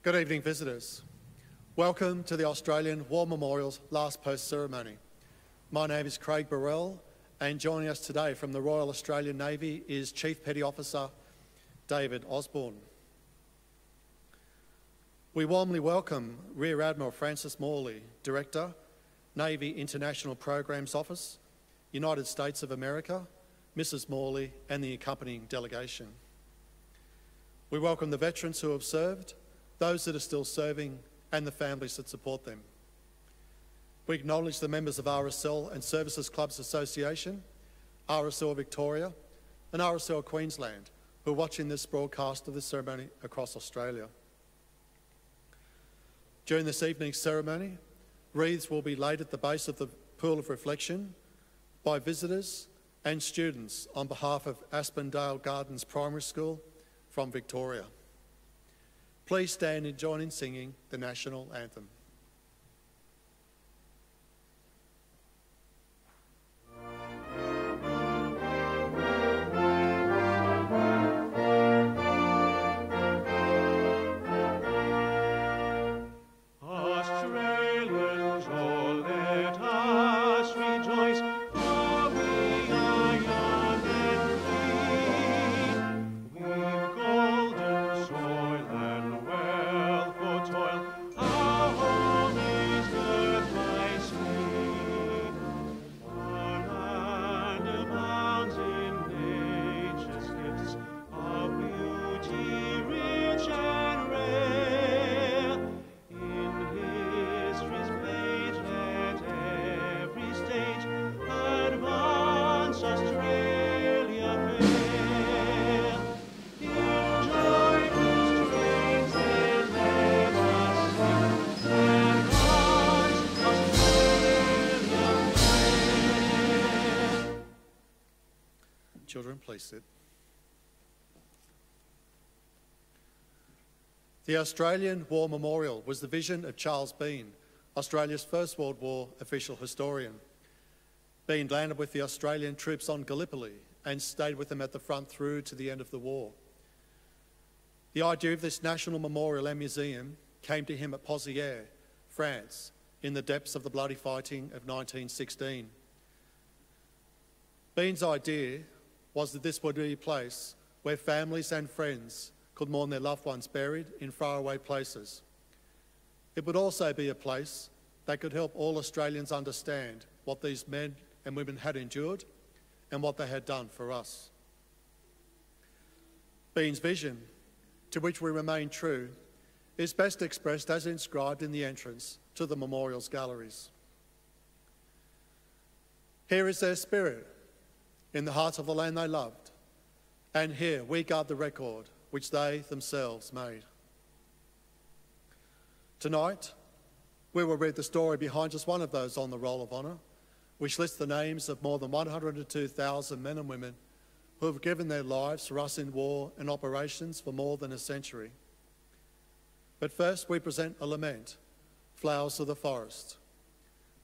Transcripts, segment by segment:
Good evening, visitors. Welcome to the Australian War Memorial's last post ceremony. My name is Craig Burrell, and joining us today from the Royal Australian Navy is Chief Petty Officer David Osborne. We warmly welcome Rear Admiral Francis Morley, Director, Navy International Programs Office, United States of America, Mrs. Morley and the accompanying delegation. We welcome the veterans who have served, those that are still serving, and the families that support them. We acknowledge the members of RSL and Services Clubs Association, RSL Victoria, and RSL Queensland who are watching this broadcast of this ceremony across Australia. During this evening's ceremony, wreaths will be laid at the base of the Pool of Reflection by visitors and students on behalf of Aspendale Gardens Primary School from Victoria. Please stand and join in singing the National Anthem. Children, please sit. The Australian War Memorial was the vision of Charles Bean, Australia's First World War official historian. Bean landed with the Australian troops on Gallipoli and stayed with them at the front through to the end of the war. The idea of this national memorial and museum came to him at Pozières, France, in the depths of the bloody fighting of 1916. Bean's idea was that this would be a place where families and friends could mourn their loved ones buried in faraway places. It would also be a place that could help all Australians understand what these men and women had endured and what they had done for us. Bean's vision, to which we remain true, is best expressed as inscribed in the entrance to the memorial's galleries. Here is their spirit, in the heart of the land they loved, and here we guard the record which they themselves made. Tonight, we will read the story behind just one of those on the Roll of Honour, which lists the names of more than 102,000 men and women who have given their lives for us in war and operations for more than a century. But first, we present a lament, Flowers of the Forest.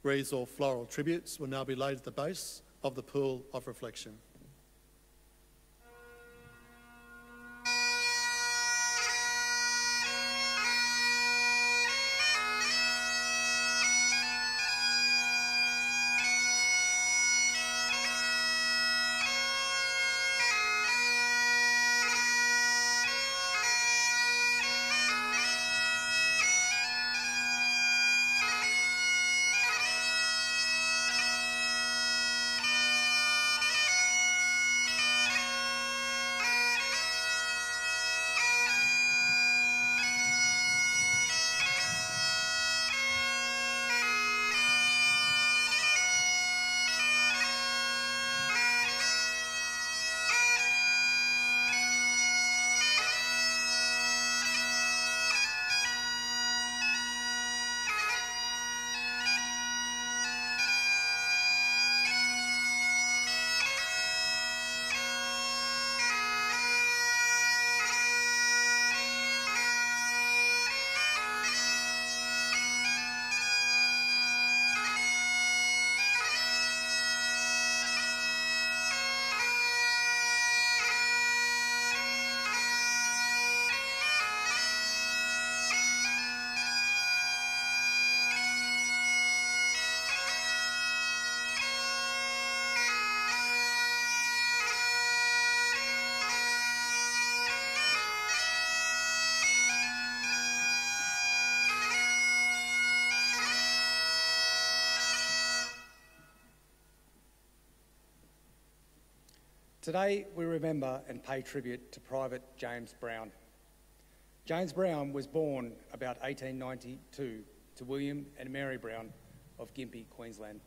Wreaths or floral tributes will now be laid at the base of the Pool of Reflection. Today, we remember and pay tribute to Private James Brown. James Brown was born about 1892 to William and Mary Brown of Gympie, Queensland.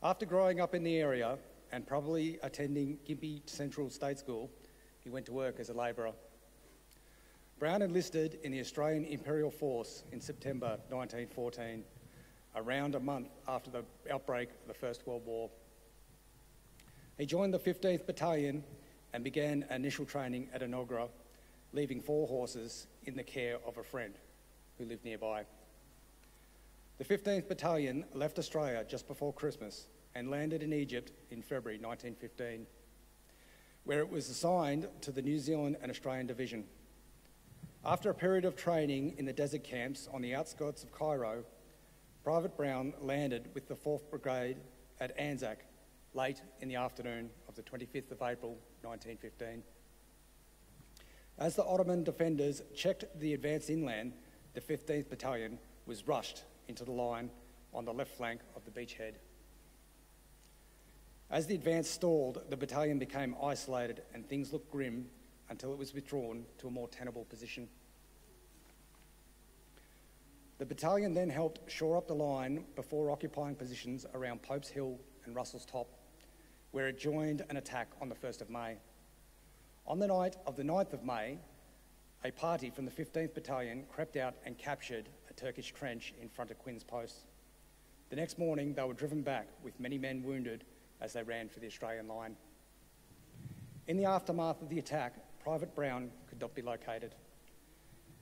After growing up in the area and probably attending Gympie Central State School, he went to work as a labourer. Brown enlisted in the Australian Imperial Force in September 1914, around a month after the outbreak of the First World War. He joined the 15th Battalion and began initial training at Enoggera, leaving 4 horses in the care of a friend who lived nearby. The 15th Battalion left Australia just before Christmas and landed in Egypt in February 1915, where it was assigned to the New Zealand and Australian Division. After a period of training in the desert camps on the outskirts of Cairo, Private Brown landed with the 4th Brigade at Anzac late in the afternoon of the 25th of April 1915. As the Ottoman defenders checked the advance inland, the 15th Battalion was rushed into the line on the left flank of the beachhead. As the advance stalled, the battalion became isolated and things looked grim until it was withdrawn to a more tenable position. The battalion then helped shore up the line before occupying positions around Pope's Hill and Russell's Top, where it joined an attack on the 1st of May. On the night of the 9th of May, a party from the 15th Battalion crept out and captured a Turkish trench in front of Quinn's Post. The next morning, they were driven back with many men wounded as they ran for the Australian line. In the aftermath of the attack, Private Brown could not be located.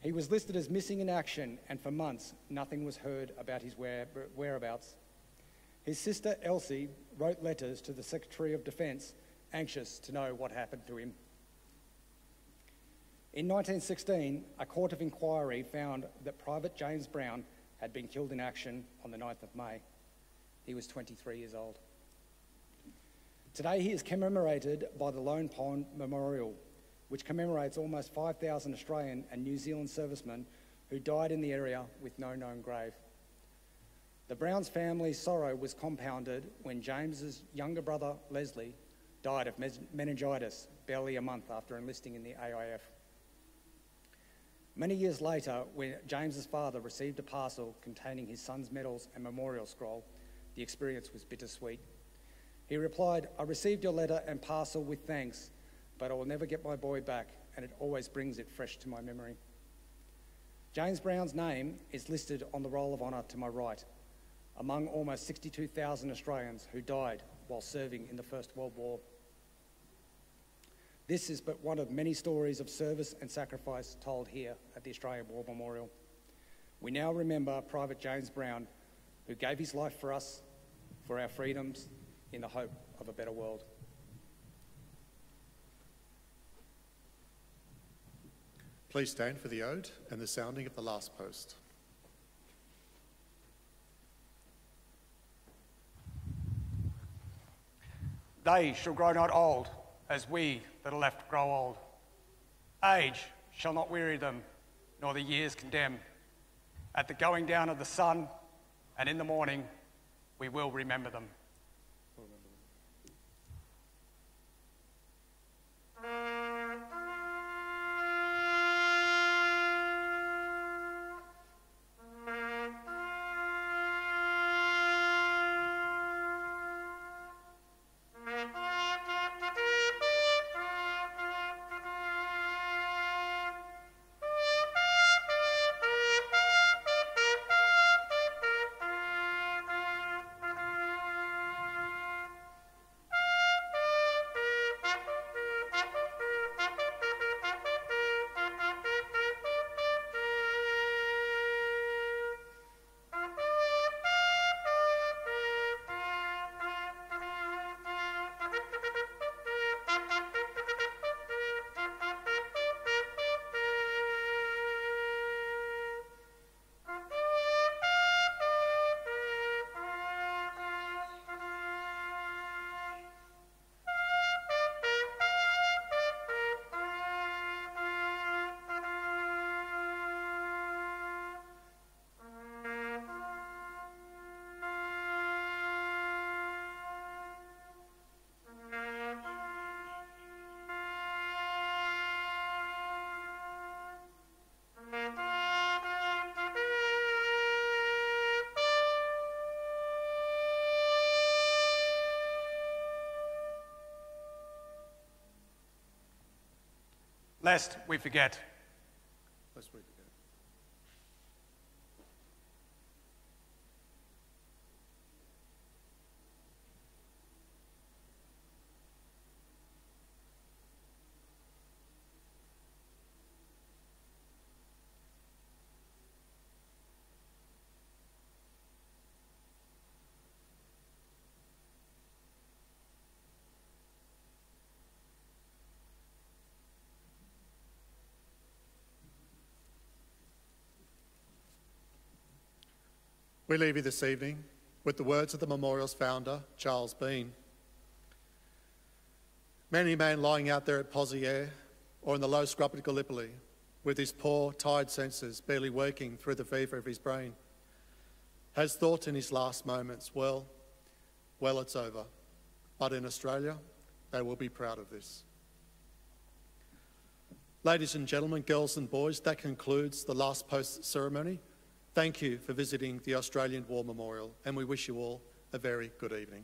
He was listed as missing in action, and for months, nothing was heard about his whereabouts. His sister Elsie wrote letters to the Secretary of Defence, anxious to know what happened to him. In 1916, a court of inquiry found that Private James Brown had been killed in action on the 9th of May. He was 23 years old. Today he is commemorated by the Lone Pond Memorial, which commemorates almost 5,000 Australian and New Zealand servicemen who died in the area with no known grave. The Browns' family's sorrow was compounded when James's younger brother, Leslie, died of meningitis barely a month after enlisting in the AIF. Many years later, when James's father received a parcel containing his son's medals and memorial scroll, the experience was bittersweet. He replied, "I received your letter and parcel with thanks, but I will never get my boy back, and it always brings it fresh to my memory." James Brown's name is listed on the Roll of Honour to my right, among almost 62,000 Australians who died while serving in the First World War. This is but one of many stories of service and sacrifice told here at the Australian War Memorial. We now remember Private James Brown, who gave his life for us, for our freedoms, in the hope of a better world. Please stand for the ode and the sounding of the last post. They shall grow not old, as we that are left grow old. Age shall not weary them, nor the years condemn. At the going down of the sun, and in the morning, we will remember them. lest we forget. Lest we forget. We leave you this evening with the words of the memorial's founder, Charles Bean. Many man lying out there at Poziere or in the low scrub at Gallipoli with his poor, tired senses barely working through the fever of his brain has thought in his last moments, well, it's over. But in Australia, they will be proud of this. Ladies and gentlemen, girls and boys, that concludes the last post ceremony. Thank you for visiting the Australian War Memorial, and we wish you all a very good evening.